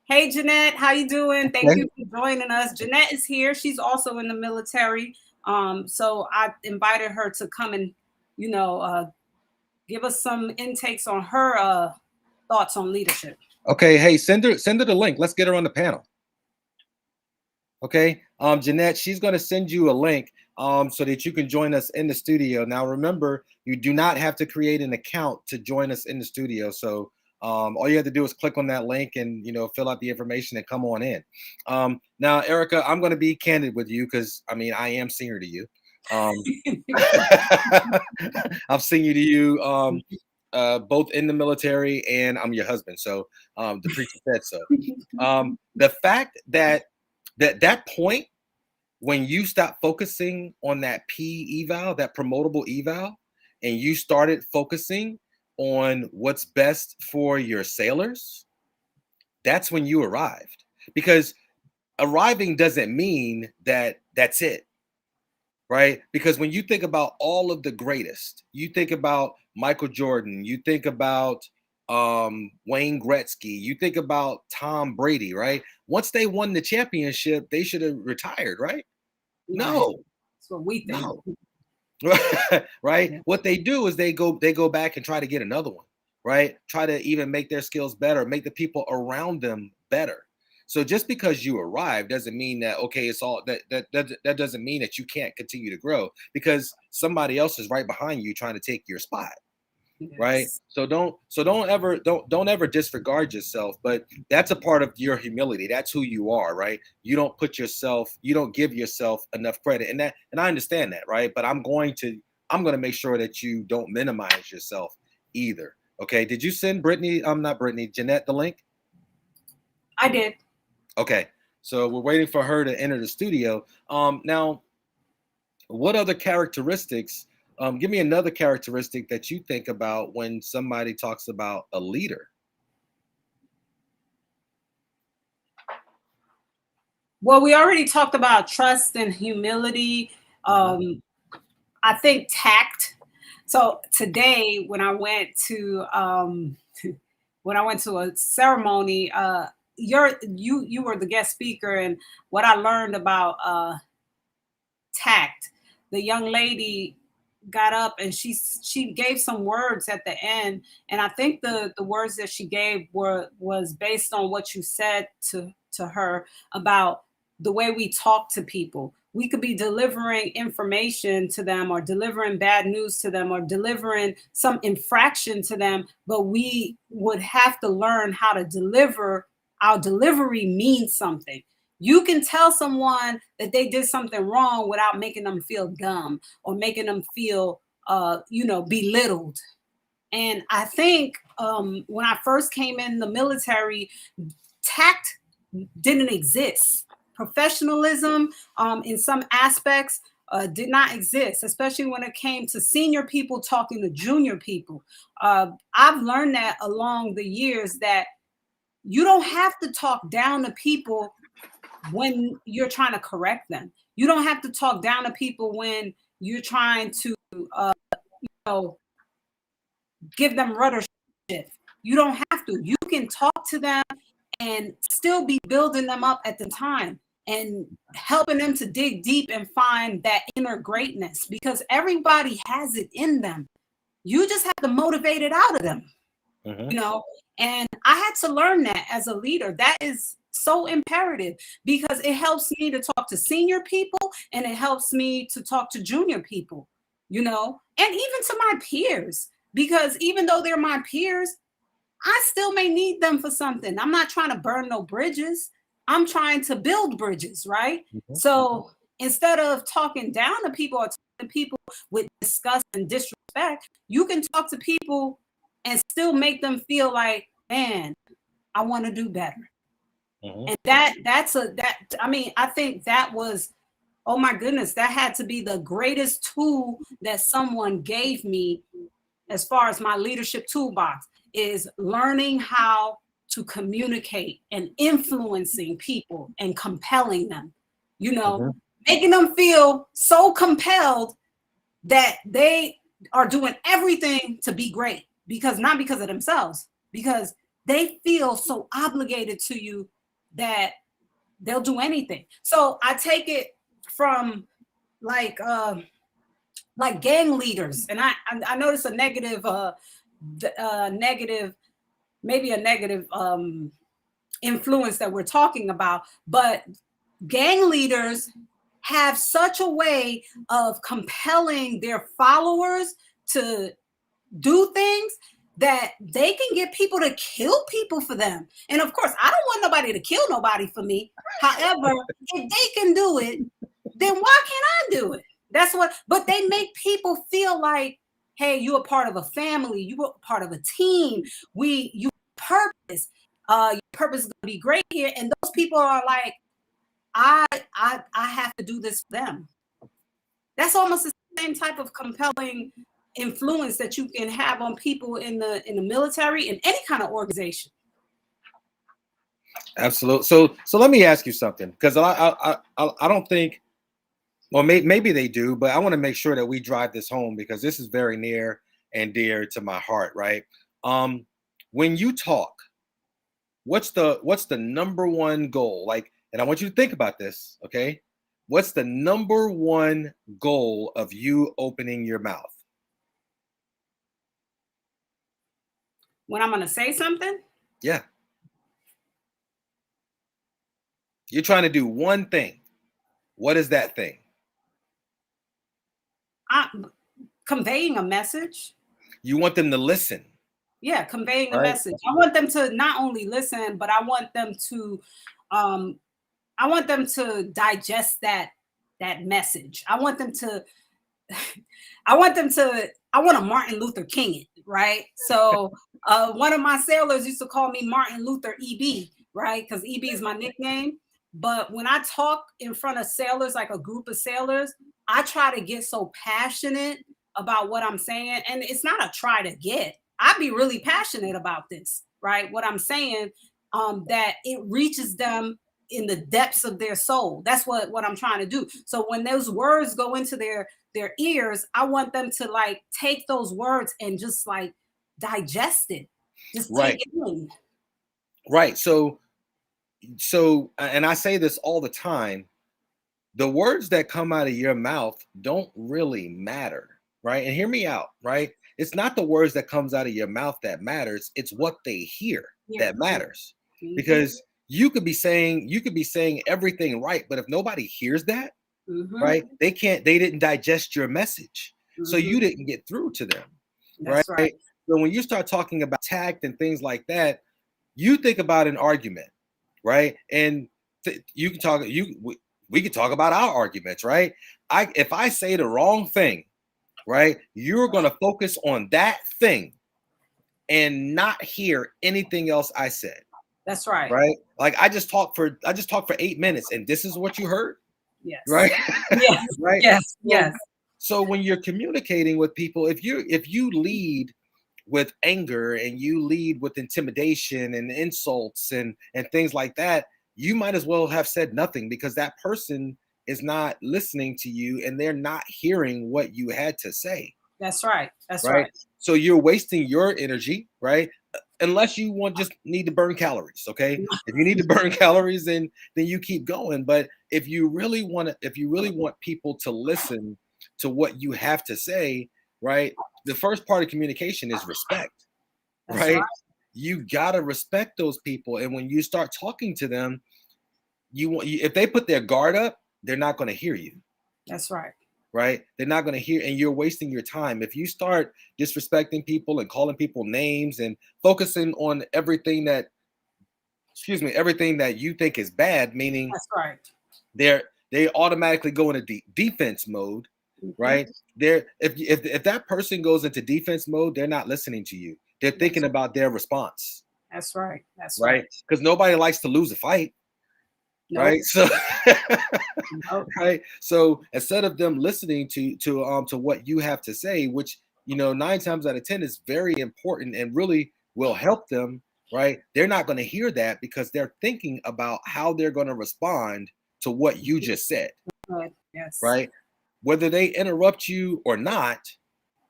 Hey, Jeanette, how you doing? Thank you for joining us. Jeanette is here. She's also in the military. So I invited her to come and, give us some intakes on her thoughts on leadership. Okay. Hey, send her the link. Let's get her on the panel. Okay. Jeanette, she's going to send you a link so that you can join us in the studio. Now, remember, you do not have to create an account to join us in the studio. So All you have to do is click on that link and fill out the information and come on in. Now, Erica, I'm going to be candid with you because I am senior to you. I've senior to you both in the military, and I'm your husband. So the preacher said so. The fact that point when you stop focusing on that P eval, that promotable eval, and you started focusing on what's best for your sailors, that's when you arrived. Because arriving doesn't mean that that's it, right? Because when you think about all of the greatest, you think about Michael Jordan, you think about Wayne Gretzky, you think about Tom Brady, right? Once they won the championship, they should have retired, right? No, that's what we think. no. Right? Yeah. What they do is they go back and try to get another one, right? Try to even make their skills better, make the people around them better. So just because you arrive doesn't mean that it's all that doesn't mean that you can't continue to grow, because somebody else is right behind you trying to take your spot. Yes. Right. So don't ever disregard yourself, but that's a part of your humility. That's who you are, right? You don't give yourself enough credit. And I understand that, right? But I'm going to make sure that you don't minimize yourself either. Okay. Did you send Jeanette the link? I did. Okay. So we're waiting for her to enter the studio. Now, what other characteristics? Give me another characteristic that you think about when somebody talks about a leader. Well, we already talked about trust and humility. I think tact. So today, when I went to a ceremony, you were the guest speaker, and what I learned about tact, the young lady got up and she gave some words at the end, and I think the words that she gave was based on what you said to her about the way we talk to people. We could be delivering information to them, or delivering bad news to them, or delivering some infraction to them, but we would have to learn how to deliver. Our delivery means something. You can tell someone that they did something wrong without making them feel dumb or making them feel, belittled. And I think when I first came in the military, tact didn't exist. Professionalism in some aspects did not exist, especially when it came to senior people talking to junior people. I've learned that along the years, that you don't have to talk down to people when you're trying to correct them. You don't have to talk down to people when you're trying to, give them rudder shift. You don't have to. You can talk to them and still be building them up at the time and helping them to dig deep and find that inner greatness, because everybody has it in them. You just have to motivate it out of them. And I had to learn that as a leader. That is so imperative, because it helps me to talk to senior people and it helps me to talk to junior people, and even to my peers, because even though they're my peers, I still may need them for something. I'm not trying to burn no bridges. I'm trying to build bridges, right? So instead of talking down to people or talking to people with disgust and disrespect, you can talk to people and still make them feel like, man, I want to do better. And I think that was, oh my goodness, that had to be the greatest tool that someone gave me as far as my leadership toolbox, is learning how to communicate and influencing people and compelling them, making them feel so compelled that they are doing everything to be great, not because of themselves, because they feel so obligated to you that they'll do anything. So I take it from like gang leaders, and I notice a negative influence that we're talking about, but gang leaders have such a way of compelling their followers to do things that they can get people to kill people for them. And of course, I don't want nobody to kill nobody for me. However, if they can do it, then why can't I do it? That's what, but they make people feel like, hey, you're a part of a family, you're a part of a team. You purpose. Your purpose is gonna be great here. And those people are like, I have to do this for them. That's almost the same type of compelling influence that you can have on people in the military, in any kind of organization. Absolutely. So let me ask you something, because I don't think, well, maybe they do, but I want to make sure that we drive this home, because this is very near and dear to my heart, right? When you talk, what's the number one goal? Like, and I want you to think about this, okay? What's the number one goal of you opening your mouth? When I'm going to say something? Yeah. You're trying to do one thing. What is that thing? Conveying a message. You want them to listen. Yeah, conveying a message. I want them to not only listen, but I want them to digest that message. I want to Martin Luther King it, right? So one of my sailors used to call me Martin Luther EB, right? Because EB is my nickname. But when I talk in front of sailors, like a group of sailors, I try to get so passionate about what I'm saying. And it's not a try to get. I be really passionate about this, right? What I'm saying, that it reaches them in the depths of their soul. That's what I'm trying to do. So when those words go into their ears, I want them to like take those words and just like digest it. Just take it in. Right. So, and I say this all the time, the words that come out of your mouth don't really matter, right? And hear me out, right? It's not the words that comes out of your mouth that matters. It's what they hear that matters. Mm-hmm. Because you could be saying everything right, but if nobody hears that, mm-hmm. right, they didn't digest your message. Mm-hmm. So you didn't get through to them. That's right. So when you start talking about tact and things like that, you think about an argument, right? And we can talk about our arguments, right? If I say the wrong thing, right, you're going to focus on that thing and not hear anything else I said. That's right. Right? Like I just talked for 8 minutes and this is what you heard? Yes. Right? Yes. Right? Yes. Yes. So when you're communicating with people, if you lead with anger and you lead with intimidation and insults and things like that, you might as well have said nothing, because that person is not listening to you and they're not hearing what you had to say. That's right. That's right. So you're wasting your energy, right? Unless you just need to burn calories, okay? If you need to burn calories, then you keep going. But if you really want people to listen to what you have to say, right? The first part of communication is respect, right? You gotta respect those people, and when you start talking to them, if they put their guard up, they're not going to hear you. That's right. Right? They're not going to hear, and you're wasting your time. If you start disrespecting people and calling people names and focusing on everything that you think is bad, meaning that's right, they automatically go into defense mode, mm-hmm. right? If that person goes into defense mode, they're not listening to you. They're thinking about their response. That's right. That's right. Because nobody likes to lose a fight. Nope. Right. So nope. Right. So instead of them listening to what you have to say, which 9 times out of 10 is very important and really will help them, right? They're not going to hear that because they're thinking about how they're going to respond to what you just said. Yes. Right. Whether they interrupt you or not,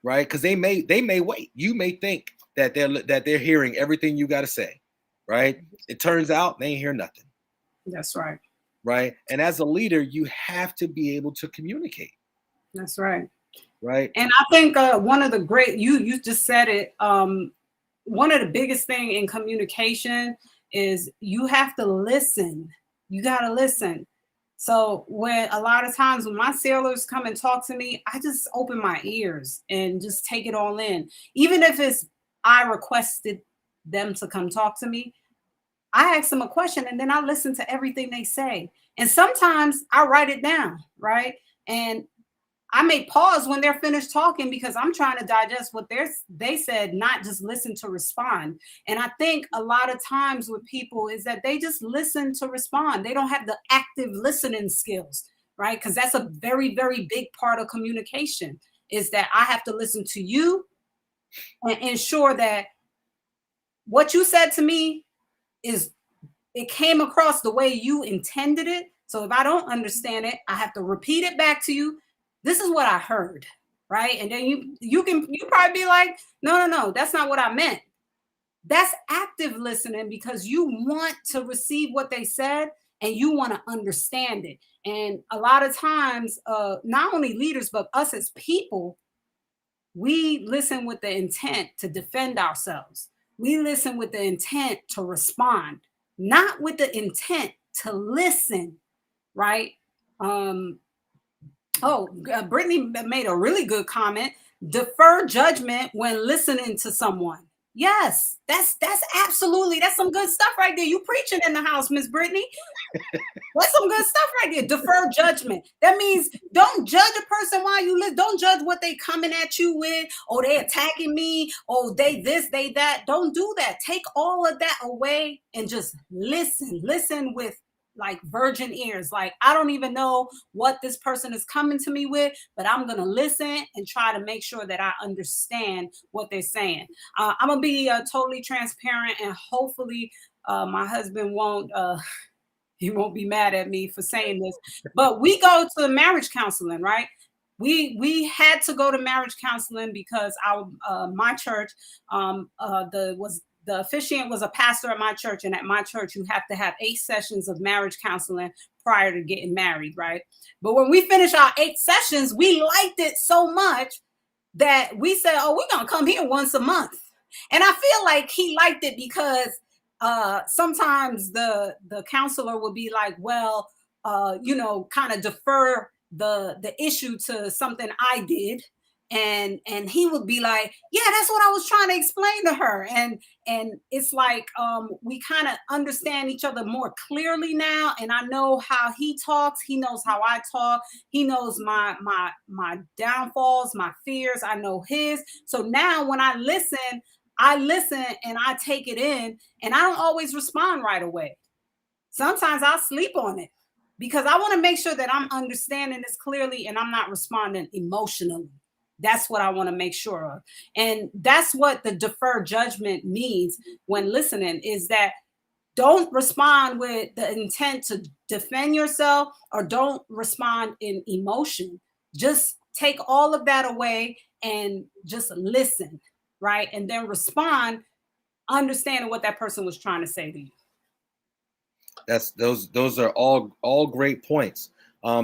right? Because they may wait. You may think that they're hearing everything you got to say, right? It turns out they ain't hear nothing. That's right. Right. And as a leader, you have to be able to communicate. That's right. Right. And I think one of the great, you just said it, one of the biggest thing in communication is you have to listen. You got to listen. So when a lot of times when my sailors come and talk to me, I just open my ears and just take it all in. Even if it's I requested them to come talk to me, I ask them a question and then I listen to everything they say. And sometimes I write it down, right? And I may pause when they're finished talking because I'm trying to digest what they said, not just listen to respond. And I think a lot of times with people is that they just listen to respond. They don't have the active listening skills, right? Because that's a very, very big part of communication is that I have to listen to you and ensure that what you said to me is it came across the way you intended it. So if I don't understand it, I have to repeat it back to you. This is what I heard, right? And then you probably be like, no, that's not what I meant. That's active listening because you want to receive what they said and you want to understand it. And a lot of times, not only leaders but us as people, we listen with the intent to defend ourselves. We listen with the intent to respond, not with the intent to listen, right? Brittany made a really good comment. Defer judgment when listening to someone. Yes, that's absolutely, that's some good stuff right there. You preaching in the house, Miss Brittany. That's some good stuff right there. Defer judgment. That means don't judge a person while you live. Don't judge what they coming at you with. Oh, they attacking me. Oh, they this, they that. Don't do that. Take all of that away and just listen. Listen with like virgin ears. Like, I don't even know what this person is coming to me with, but I'm going to listen and try to make sure that I understand what they're saying. I'm going to be totally transparent, and hopefully my husband won't he won't be mad at me for saying this, but we go to marriage counseling, right? We had to go to marriage counseling because my church the officiant was a pastor at my church, and at my church you have to have 8 sessions of marriage counseling prior to getting married, right? But when we finished our 8 sessions, we liked it so much that we said, oh, we're gonna come here once a month. And I feel like he liked it because sometimes the counselor would be like, well, kind of defer the issue to something I did, and he would be like, yeah, that's what I was trying to explain to her. And it's like we kind of understand each other more clearly now, and I know how he talks, he knows how I talk, he knows my downfalls, my fears, I know his. So now when I listen and I take it in, and I don't always respond right away. Sometimes I'll sleep on it because I want to make sure that I'm understanding this clearly and I'm not responding emotionally. That's what I want to make sure of. And that's what the deferred judgment means when listening, is that don't respond with the intent to defend yourself, or don't respond in emotion. Just take all of that away and just listen, right? And then respond, understanding what that person was trying to say to you. Those are all great points,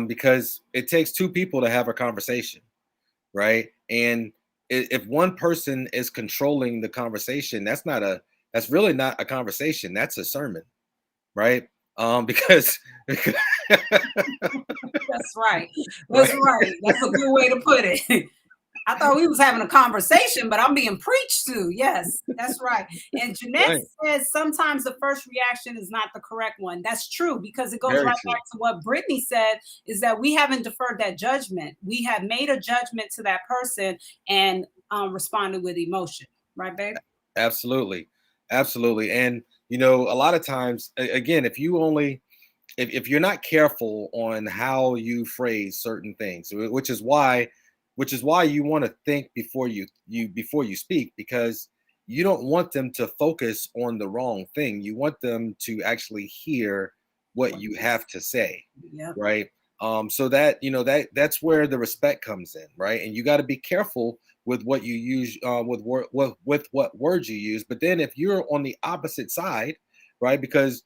because it takes 2 people to have a conversation, right? And if one person is controlling the conversation, that's really not a conversation. That's a sermon, right? Because that's right. That's right. That's a good way to put it. I thought we was having a conversation, but I'm being preached to. Yes, that's right. And Jeanette says sometimes the first reaction is not the correct one. That's true, because it goes back to what Brittany said, is that we haven't deferred that judgment. We have made a judgment to that person and responded with emotion. Right, babe? Absolutely. Absolutely. And, a lot of times, again, if you're not careful on how you phrase certain things, which is why you want to think before you speak, because you don't want them to focus on the wrong thing. You want them to actually hear what you have to say. Yep. Right. So that, that's where the respect comes in, right? And you got to be careful with what you use, with what words you use. But then if you're on the opposite side, right? Because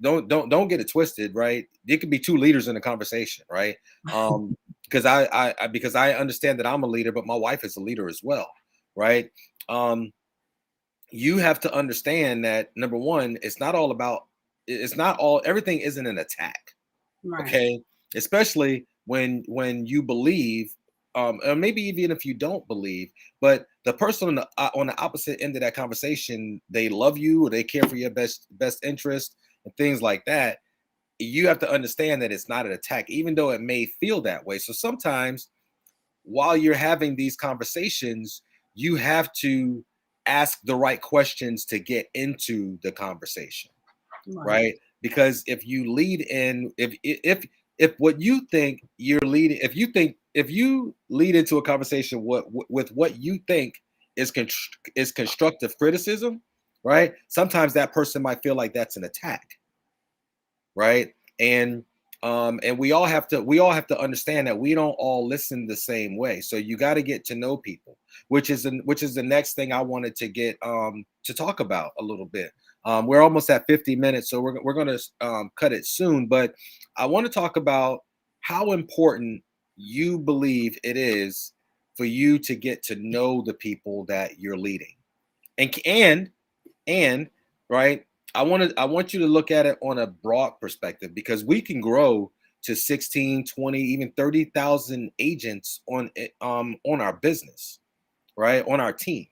don't get it twisted, right? There could be 2 leaders in a conversation, right? Because I understand that I'm a leader, but my wife is a leader as well, right? You have to understand that, number one, everything isn't an attack, Right. okay? Especially when you believe, or maybe even if you don't believe, but the person on the opposite end of that conversation, they love you or they care for your best interest and things like that. You have to understand that it's not an attack, even though it may feel that way. So sometimes while you're having these conversations, you have to ask the right questions to get into the conversation, right? Because if you lead in, if what you think you're leading, if you lead into a conversation with what you think is constructive criticism, right? Sometimes that person might feel like that's an attack, right? And we all have to understand that we don't all listen the same way. So you got to get to know people, which is the next thing I wanted to get to talk about a little bit. We're almost at 50 minutes, so we're going to cut it soon. But I want to talk about how important you believe it is for you to get to know the people that you're leading, and right. I want you to look at it on a broad perspective, because we can grow to 16, 20, even 30,000 agents on our business, right? On our team,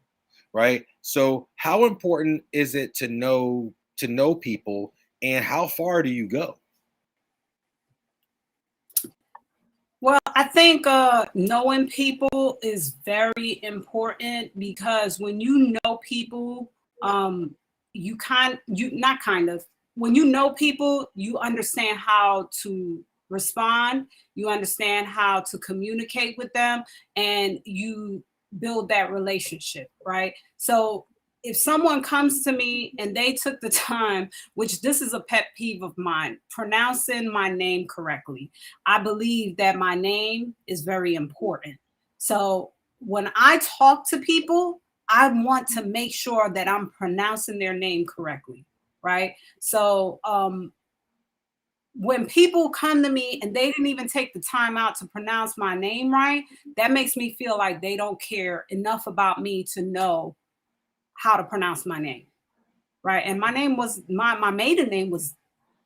right? So how important is it to know people, and how far do you go? Well, I think knowing people is very important, because when you know people, when you know people, you understand how to respond, you understand how to communicate with them, and you build that relationship, right? So if someone comes to me and they took the time, which this is a pet peeve of mine, pronouncing my name correctly. I believe that my name is very important. So when I talk to people, I want to make sure that I'm pronouncing their name correctly, right? So when people come to me and they didn't even take the time out to pronounce my name right, that makes me feel like they don't care enough about me to know how to pronounce my name, right? And my maiden name was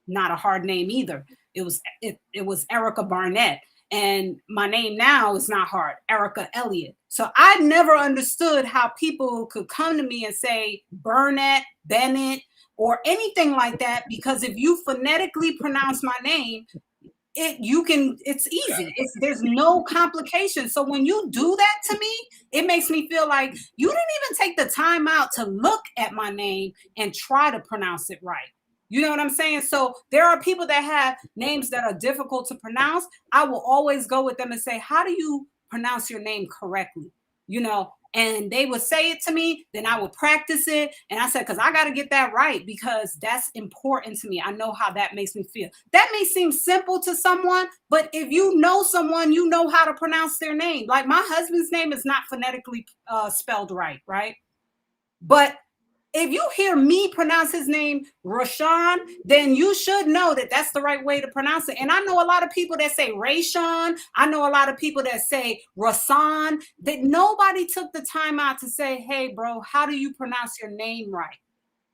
not a hard name either. It was Erica Barnett. And my name now is not hard, Erica Elliott. So I never understood how people could come to me and say Burnett, Bennett, or anything like that, because if you phonetically pronounce my name, it's easy. There's no complication. So when you do that to me, it makes me feel like you didn't even take the time out to look at my name and try to pronounce it right. You know what I'm saying? So there are people that have names that are difficult to pronounce. I will always go with them and say, how do you pronounce your name correctly? You know, and they would say it to me, then I would practice it. And I said, because I got to get that right, because that's important to me. I know how that makes me feel. That may seem simple to someone, but if you know someone, you know how to pronounce their name. Like my husband's name is not phonetically spelled right, right? But if you hear me pronounce his name Rashawn, then you should know that that's the right way to pronounce it. And I know a lot of people that say Rayshawn. I know a lot of people that say Rasan. That nobody took the time out to say, hey, bro, how do you pronounce your name right?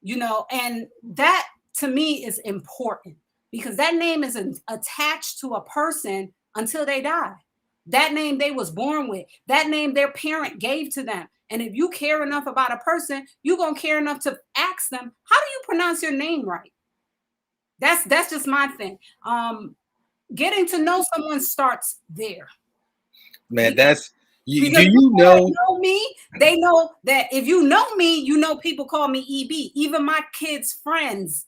You know, and that to me is important, because that name is attached to a person until they die. That name they was born with, that name their parent gave to them. And if you care enough about a person, you're going to care enough to ask them, how do you pronounce your name right? That's just my thing. Getting to know someone starts there. Man, that's you. Because Do you know? know me, they know that if you know me, you know people call me EB. Even my kids' friends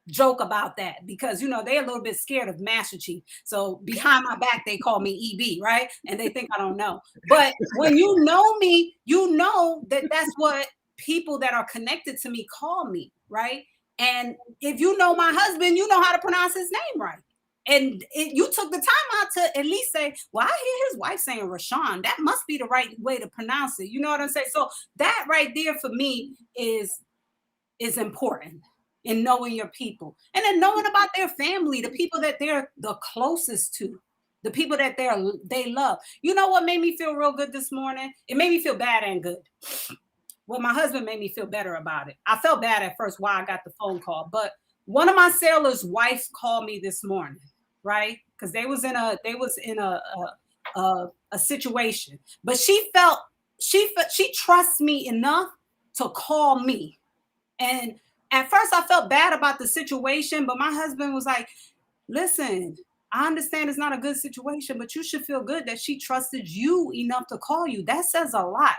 joke about that, because you know they're a little bit scared of Master Chief. So behind my back, they call me EB, right? And they think I don't know. But when you know me, you know that that's what people that are connected to me call me, right? And if you know my husband, you know how to pronounce his name right. And you took the time out to at least say, well, I hear his wife saying Rashawn. That must be the right way to pronounce it. You know what I'm saying? So that right there for me is important in knowing your people, and then knowing about their family, the people that they're the closest to, the people that they love. You know what made me feel real good this morning? It made me feel bad and good. Well, my husband made me feel better about it. I felt bad at first why I got the phone call, but one of my sailors' wives called me this morning, right? Because they was in a situation, but she felt she trusts me enough to call me. And at first I felt bad about the situation, but my husband was like, listen, I understand it's not a good situation, but you should feel good that she trusted you enough to call you. That says a lot.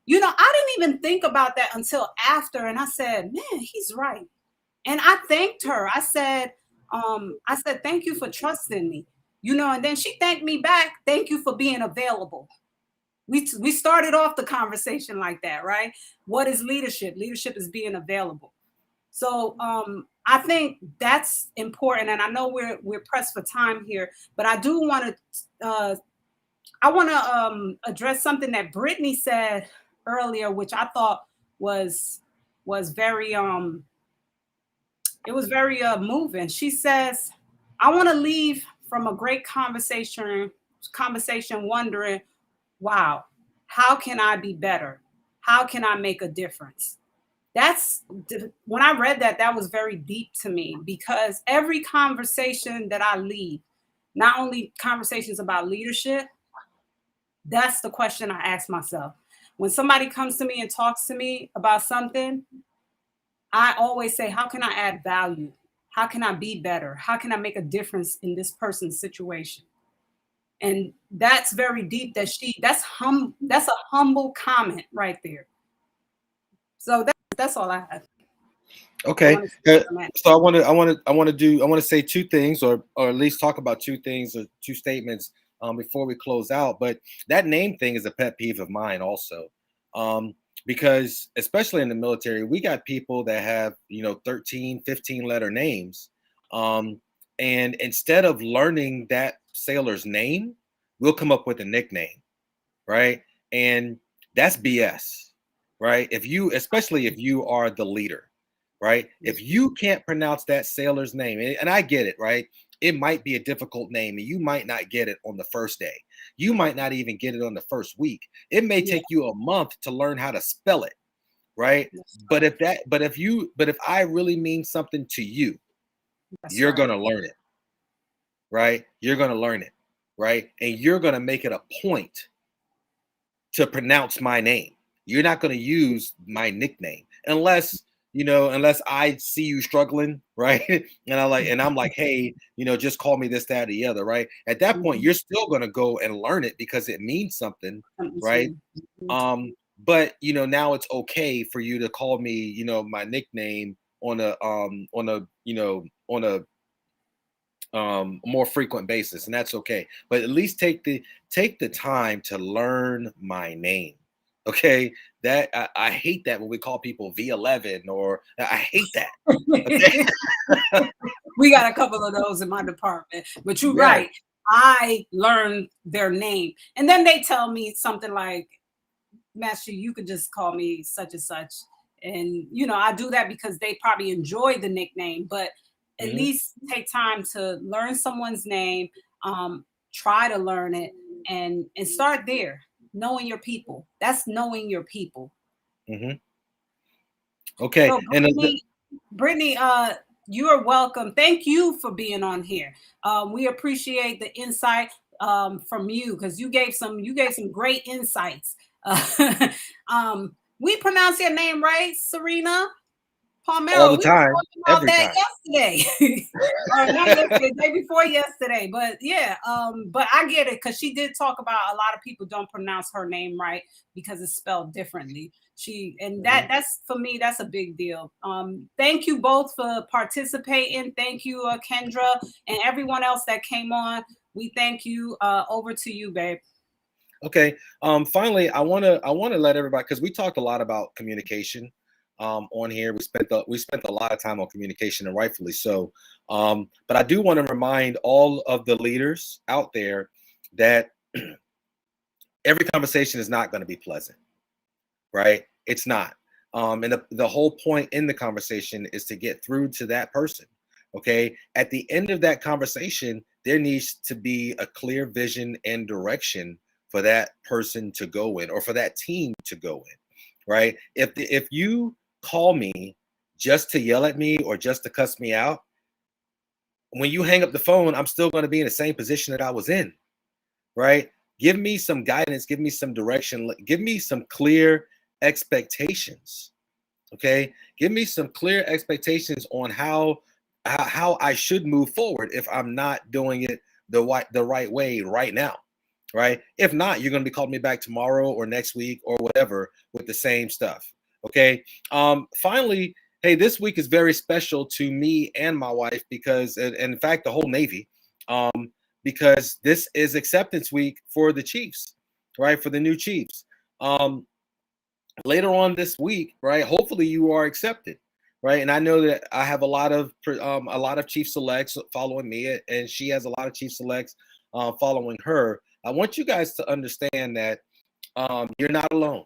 You know, I didn't even think about that until after. And I said, man, he's right. And I thanked her. I said, thank you for trusting me. You know, and then she thanked me back. Thank you for being available. We started off the conversation like that, right? What is leadership? Leadership is being available. So I think that's important, and I know we're pressed for time here, but I do want to address something that Brittany said earlier, which I thought was very it was very moving. She says, "I want to leave from a great conversation wondering, wow, how can I be better? How can I make a difference?" That's when I read that, that was very deep to me, because every conversation that I lead, not only conversations about leadership, that's the question I ask myself. When somebody comes to me and talks to me about something, I always say, how can I add value? How can I be better? How can I make a difference in this person's situation? And that's very deep. That's a humble comment right there. So that's all I have. Okay. So I want to say two things, or at least talk about two things or two statements before we close out. But that name thing is a pet peeve of mine also, because especially in the military, we got people that have 13, 15 letter names, and instead of learning that sailor's name, we'll come up with a nickname, right? And that's BS, right? Especially if you are the leader, right? If you can't pronounce that sailor's name, and I get it, right? It might be a difficult name, and you might not get it on the first day. You might not even get it on the first week. It may take you a month to learn how to spell it, right? But if I really mean something to you, you're gonna learn it, right? You're gonna learn it, right? And you're gonna make it a point to pronounce my name. You're not going to use my nickname unless I see you struggling, right? And I'm like, hey, just call me this, that, or the other, right? At that point, you're still going to go and learn it because it means something, right? But now it's okay for you to call me, my nickname on a more frequent basis, and that's okay. But at least take the time to learn my name. Okay, that I hate that when we call people V11, or I hate that. Okay? We got a couple of those in my department, but you're right. I learned their name, and then they tell me something like, Master, you could just call me such and such. And I do that because they probably enjoy the nickname, but at least take time to learn someone's name, try to learn it, and start there. Knowing your people. That's knowing your people. Okay. So Brittany, you are welcome. Thank you for being on here. We appreciate the insight from you, because you gave some great insights. We pronounce your name right, Serena Palmero. All the time. We talked about that yesterday. Or not yesterday, the day before yesterday. But yeah, but I get it, because she did talk about a lot of people don't pronounce her name right because it's spelled differently. That's for me, that's a big deal. Thank you both for participating. Thank you, Kendra, and everyone else that came on. We thank you. Over to you, babe. Okay. Finally, I want to let everybody, because we talked a lot about communication on here. We spent a lot of time on communication, and rightfully so. But I do want to remind all of the leaders out there that every conversation is not going to be pleasant, right? It's not. And the whole point in the conversation is to get through to that person. Okay. At the end of that conversation, there needs to be a clear vision and direction for that person to go in, or for that team to go in, right? If you call me just to yell at me or just to cuss me out, when you hang up the phone, I'm still going to be in the same position that I was in, right? Give me some guidance, give me some direction, give me some clear expectations. Okay, give me some clear expectations on how I should move forward if I'm not doing it the right way right now. Right? If not, you're going to be calling me back tomorrow or next week or whatever with the same stuff. Okay. Finally, hey, this week is very special to me and my wife because, and in fact, the whole Navy, because this is acceptance week for the Chiefs, right? For the new Chiefs. Later on this week, right? Hopefully, you are accepted, right? And I know that I have a lot of Chief selects following me, and she has a lot of Chief selects following her. I want you guys to understand that you're not alone,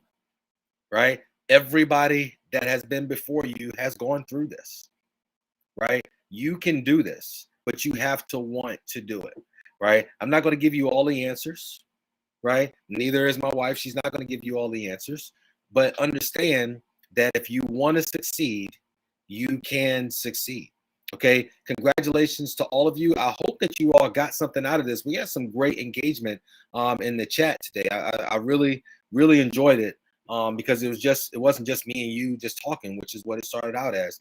right? Everybody that has been before you has gone through this, right? You can do this, but you have to want to do it, right? I'm not going to give you all the answers, right? Neither is my wife. She's not going to give you all the answers, but understand that if you want to succeed, you can succeed. Okay, congratulations to all of you. I hope that you all got something out of this. We had some great engagement in the chat today. I really, really enjoyed it because it wasn't just me and you just talking, which is what it started out as.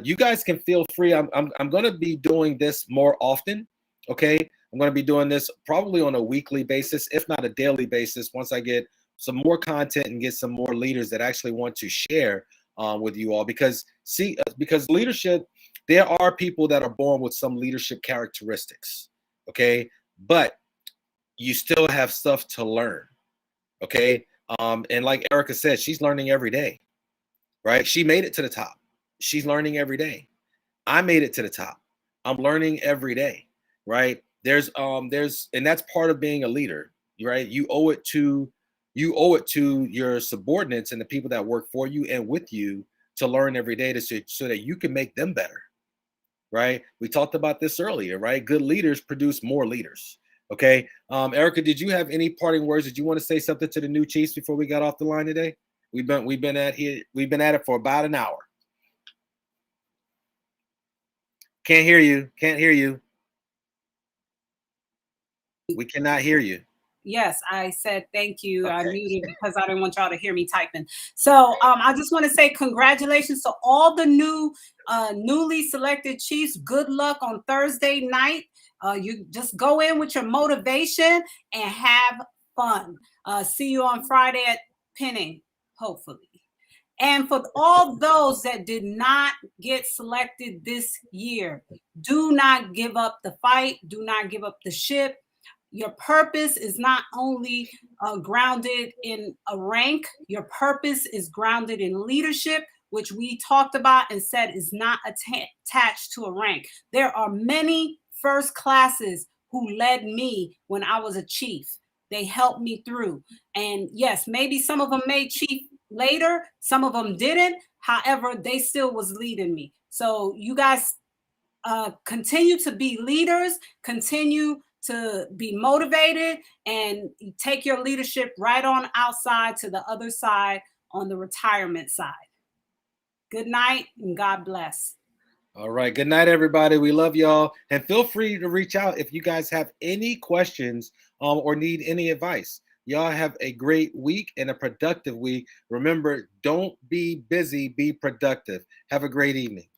You guys can feel free. I'm going to be doing this more often. Okay, I'm going to be doing this probably on a weekly basis, if not a daily basis, once I get some more content and get some more leaders that actually want to share with you all, because leadership, there are people that are born with some leadership characteristics, okay, but you still have stuff to learn, okay, and like Erica said, she's learning every day, right? She made it to the top. She's learning every day. I made it to the top. I'm learning every day, right? And that's part of being a leader, right? You owe it to your subordinates and the people that work for you and with you to learn every day so that you can make them better, right? We talked about this earlier, right? Good leaders produce more leaders. Okay. Erica, did you have any parting words? Did you want to say something to the new Chiefs before we got off the line today? We've been at it for about an hour. Can't hear you. We cannot hear you. Yes, I said thank you. Okay. I muted because I didn't want y'all to hear me typing. So I just want to say congratulations to all the newly selected Chiefs. Good luck on Thursday night. You just go in with your motivation and have fun. See you on Friday at pinning, hopefully. And for all those that did not get selected this year, do not give up the fight. Do not give up the ship. Your purpose is not only grounded in a rank, your purpose is grounded in leadership, which we talked about and said is not attached to a rank. There are many first classes who led me when I was a chief. They helped me through. And yes, maybe some of them made chief later, some of them didn't. However, they still was leading me. So you guys continue to be leaders, continue to be motivated, and take your leadership right on outside to the other side on the retirement side. Good night and God bless. All right. Good night, everybody. We love y'all. And feel free to reach out if you guys have any questions or need any advice. Y'all have a great week and a productive week. Remember, don't be busy, be productive. Have a great evening.